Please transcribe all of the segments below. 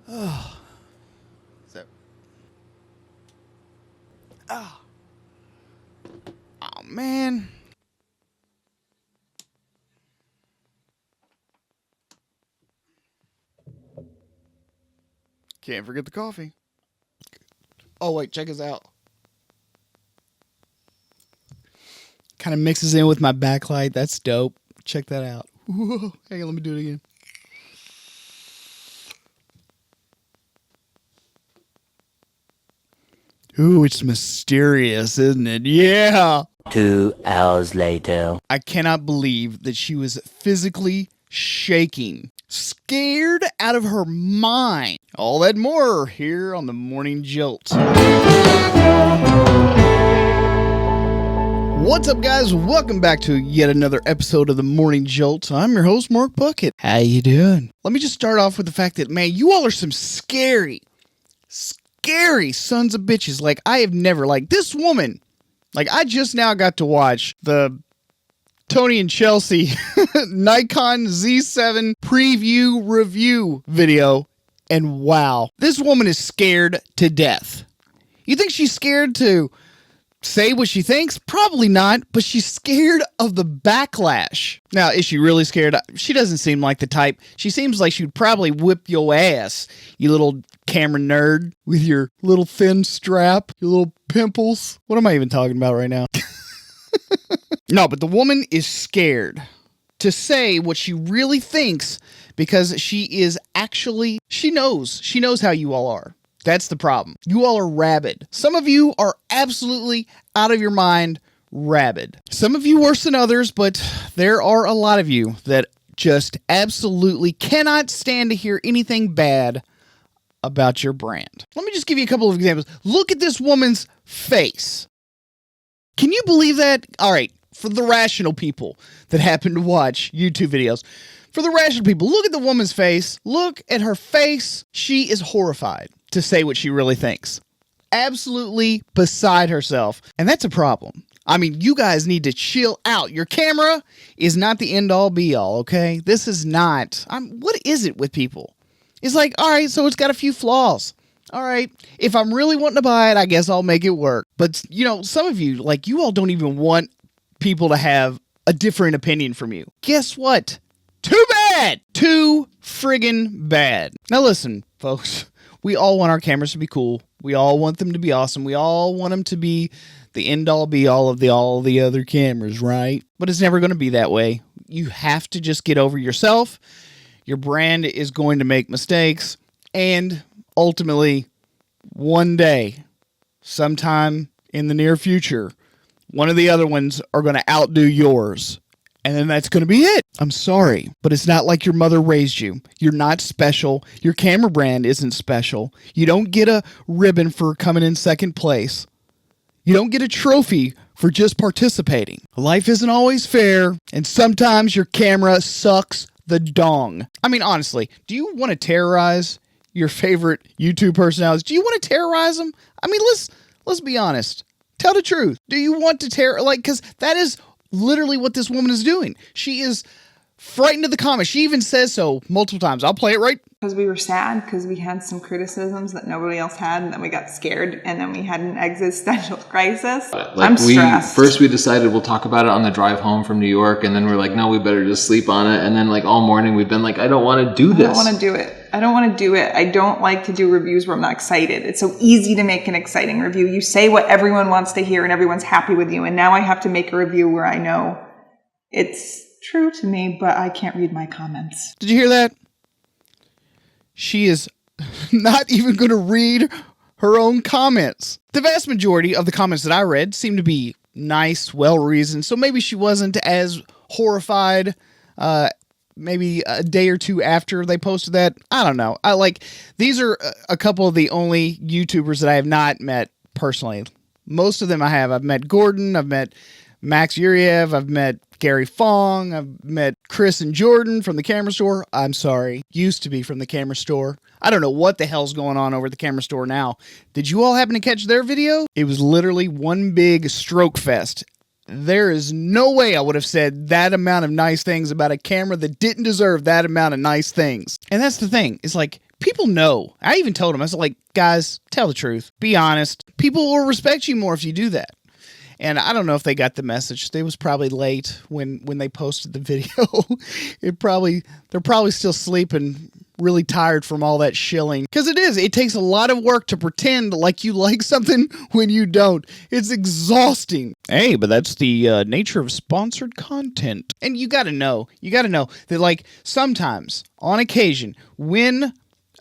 Oh. So. Oh. Oh, man. Can't forget the coffee. Oh, wait, check us out. Kind of mixes in with my backlight. That's dope. Check that out. Whoa. Hang on, let me do it again. Ooh, it's mysterious, isn't it? Yeah. 2 hours later. I cannot believe that she was physically shaking, scared out of her mind. All that more here on the Morning Jolt. What's up, guys? Welcome back to yet another episode of the Morning Jolt. I'm your host, Mark Bucket. How you doing? Let me just start off with the fact that, man, you all are some scary sons of bitches. Like, I have never, like, this woman, like, I just now got to watch the Tony and Chelsea Nikon Z7 preview review video, and wow, this woman is scared to death. You think she's scared to say what she thinks? Probably not, but she's scared of the backlash. Now, is she really scared? She doesn't seem like the type. She seems like she'd probably whip your ass, you little camera nerd with your little thin strap, your little pimples. What am I even talking about right now? No, but the woman is scared to say what she really thinks because she knows how you all are. That's the problem. You all are rabid. Some of you are absolutely out of your mind rabid. Some of you worse than others, but there are a lot of you that just absolutely cannot stand to hear anything bad about your brand. Let me just give you a couple of examples. Look at this woman's face. Can you believe that? All right, for the rational people that happen to watch YouTube videos, for the rational people, look at the woman's face. Look at her face. She is horrified to say what she really thinks. Absolutely beside herself. And that's a problem. I mean, you guys need to chill out. Your camera is not the end all be all, okay? This is not. What is it with people? It's like, all right, so it's got a few flaws. All right, if I'm really wanting to buy it, I guess I'll make it work. But, you know, some of you, like, you all don't even want people to have a different opinion from you. Guess what? Too bad! Too friggin' bad. Now listen, folks, we all want our cameras to be cool. We all want them to be awesome. We all want them to be the end-all be-all of all the other cameras, right? But it's never going to be that way. You have to just get over yourself. Your brand is going to make mistakes, and ultimately, one day, sometime in the near future, one of the other ones are going to outdo yours, and then that's going to be it. I'm sorry, but it's not like your mother raised you. You're not special. Your camera brand isn't special. You don't get a ribbon for coming in second place. You don't get a trophy for just participating. Life isn't always fair, and sometimes your camera sucks the dong. I mean, honestly, do you want to terrorize your favorite YouTube personalities? Do you want to terrorize them? I mean, let's be honest. Tell the truth. Do you want to because that is literally what this woman is doing. She is frightened of the comments. She even says so multiple times. I'll play it right. Because we were sad because we had some criticisms that nobody else had, and then we got scared, and then we had an existential crisis. I'm stressed. First we decided we'll talk about it on the drive home from New York, and then we're like, no, we better just sleep on it. And then like all morning we've been like, I don't want to do this. I don't want to do it. I don't like to do reviews where I'm not excited. It's so easy to make an exciting review. You say what everyone wants to hear and everyone's happy with you. And now I have to make a review where I know it's true to me, but I can't read my comments. Did you hear that? She is not even going to read her own comments. The vast majority of the comments that I read seemed to be nice, well-reasoned, so maybe she wasn't as horrified maybe a day or two after they posted that. I don't know. These are a couple of the only YouTubers that I have not met personally. Most of them I have. I've met Gordon, I've met Max Yuriev, I've met Gary Fong, I've met Chris and Jordan from the camera store. I'm sorry, used to be from the camera store. I don't know what the hell's going on over at the camera store now. Did you all happen to catch their video? It was literally one big stroke fest. There is no way I would have said that amount of nice things about a camera that didn't deserve that amount of nice things. And that's the thing. It's like, people know. I even told them, I was like, guys, tell the truth. Be honest. People will respect you more if you do that. And I don't know if they got the message. They was probably late when they posted the video. They're probably still sleeping, really tired from all that shilling. Because it takes a lot of work to pretend like you like something when you don't. It's exhausting. Hey, but that's the nature of sponsored content. And you gotta know that, like, sometimes, on occasion, when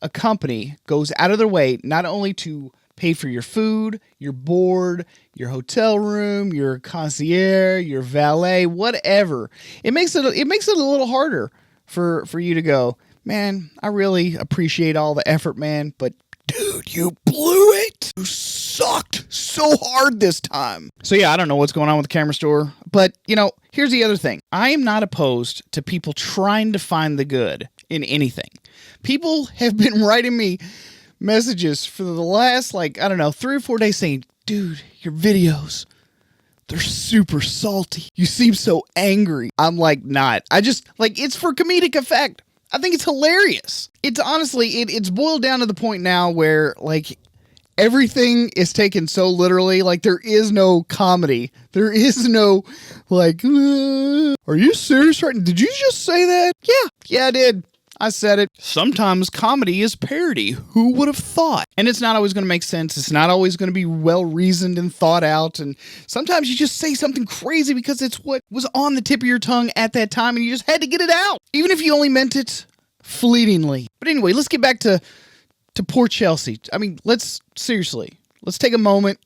a company goes out of their way not only to pay for your food, your board, your hotel room, your concierge, your valet, whatever, it makes it a little harder for you to go, man, I really appreciate all the effort, man, but dude, you blew it. You sucked so hard this time. So yeah, I don't know what's going on with the camera store, but here's the other thing. I am not opposed to people trying to find the good in anything. People have been writing me messages for the last, 3 or 4 days saying, dude, your videos, they're super salty. You seem so angry. I'm like, not. I just, it's for comedic effect. I think it's hilarious. It's honestly, it's boiled down to the point now where, everything is taken so literally. There is no comedy. There is no, are you serious right now? Did you just say that? Yeah, I did. I said it. Sometimes comedy is parody. Who would have thought? And it's not always going to make sense. It's not always going to be well-reasoned and thought out. And sometimes you just say something crazy because it's what was on the tip of your tongue at that time and you just had to get it out. Even if you only meant it fleetingly. But anyway, let's get back to poor Chelsea. I mean, let's take a moment.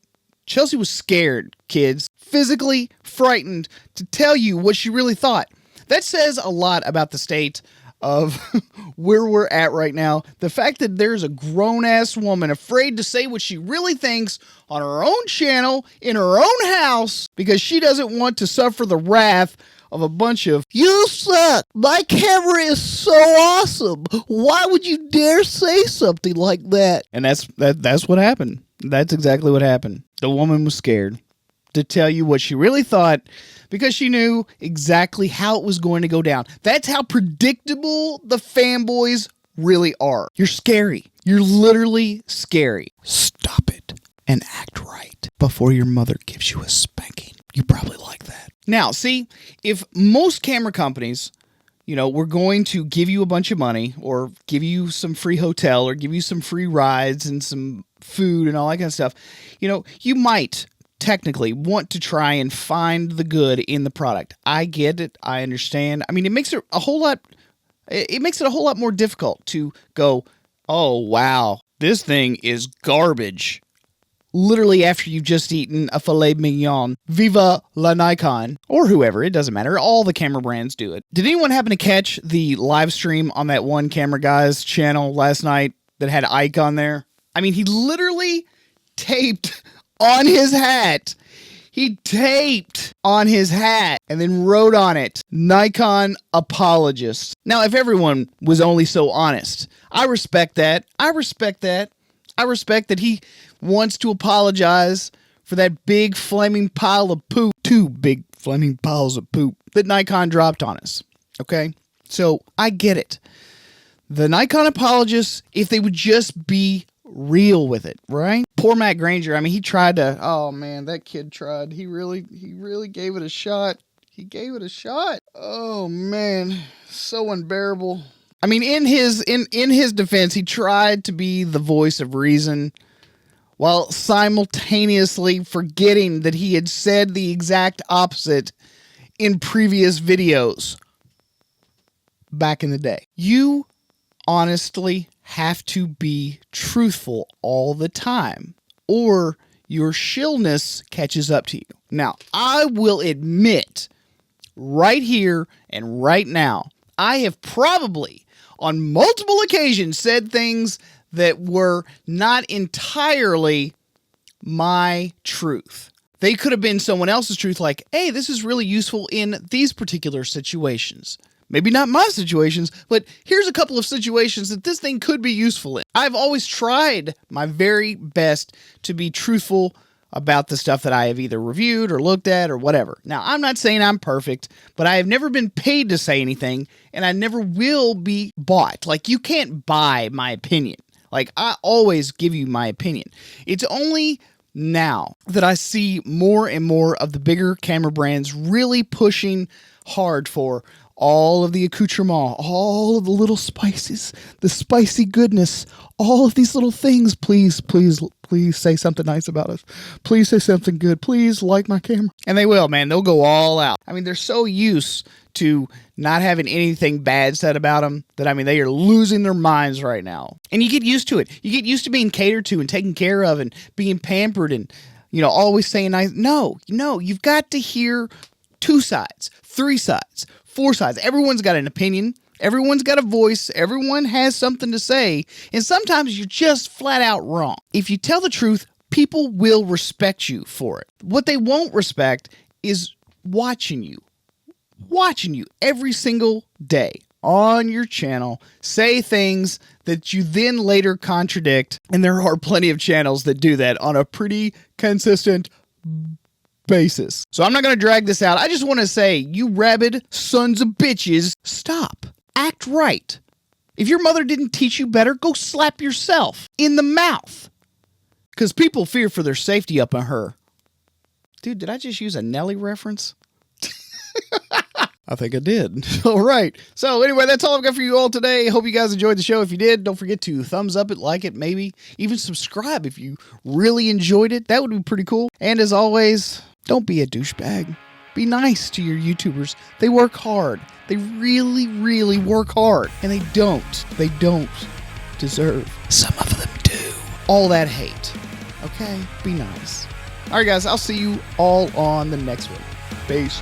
Chelsea was scared, kids. Physically frightened to tell you what she really thought. That says a lot about the state of where we're at right now. The fact that there's a grown-ass woman afraid to say what she really thinks on her own channel, in her own house, because she doesn't want to suffer the wrath of a bunch of, you suck, my camera is so awesome, why would you dare say something like that? And that's what happened. That's exactly what happened. The woman was scared to tell you what she really thought, because she knew exactly how it was going to go down. That's how predictable the fanboys really are. You're scary. You're literally scary. Stop it and act right before your mother gives you a spanking. You probably like that. Now, see, if most camera companies, were going to give you a bunch of money or give you some free hotel or give you some free rides and some food and all that kind of stuff, you might technically want to try and find the good in the product. I get it. I understand. I mean, it makes it a whole lot more difficult to go, oh, wow, this thing is garbage. Literally after you've just eaten a filet mignon. Viva la Nikon. Or whoever. It doesn't matter. All the camera brands do it. Did anyone happen to catch the live stream on that one camera guy's channel last night that had Ike on there? I mean, he literally taped on his hat. He taped on his hat and then wrote on it, Nikon apologist. Now, if everyone was only so honest, I respect that. I respect that he wants to apologize for that big flaming pile of poop. 2 big flaming piles of poop that Nikon dropped on us. Okay? So, I get it. The Nikon apologists, if they would just be real with it, right? Poor Matt Granger. I mean, he tried to, oh man, that kid tried. He really gave it a shot. He gave it a shot. Oh man, so unbearable. I mean, in his defense, he tried to be the voice of reason while simultaneously forgetting that he had said the exact opposite in previous videos back in the day. You honestly have to be truthful all the time, or your shillness catches up to you. Now, I will admit right here and right now, I have probably on multiple occasions said things that were not entirely my truth. They could have been someone else's truth, like, hey, this is really useful in these particular situations. Maybe not my situations, but here's a couple of situations that this thing could be useful in. I've always tried my very best to be truthful about the stuff that I have either reviewed or looked at or whatever. Now, I'm not saying I'm perfect, but I have never been paid to say anything, and I never will be bought. Like, you can't buy my opinion. Like, I always give you my opinion. It's only now that I see more and more of the bigger camera brands really pushing hard for all of the accoutrement, all of the little spices, the spicy goodness, all of these little things. Please, please, please say something nice about us. Please say something good. Please like my camera. And they will, man. They'll go all out. I mean, they're so used to not having anything bad said about them that, I mean, they are losing their minds right now. And you get used to it. You get used to being catered to and taken care of and being pampered and, you know, always saying nice. No, you've got to hear 2 sides, 3 sides, 4 sides. Everyone's got an opinion. Everyone's got a voice. Everyone has something to say. And sometimes you're just flat out wrong. If you tell the truth, people will respect you for it. What they won't respect is watching you every single day on your channel say things that you then later contradict. And there are plenty of channels that do that on a pretty consistent basis. So I'm not going to drag this out. I just want to say, you rabid sons of bitches, stop. Act right. If your mother didn't teach you better, go slap yourself in the mouth. Because people fear for their safety up on her. Dude, did I just use a Nelly reference? I think I did. All right. So anyway, that's all I've got for you all today. Hope you guys enjoyed the show. If you did, don't forget to thumbs up it, like it, maybe even subscribe if you really enjoyed it. That would be pretty cool. And as always, don't be a douchebag. Be nice to your YouTubers. They work hard. They really, really work hard. And they don't deserve, some of them do, all that hate. Okay? Be nice. All right, guys. I'll see you all on the next one. Peace.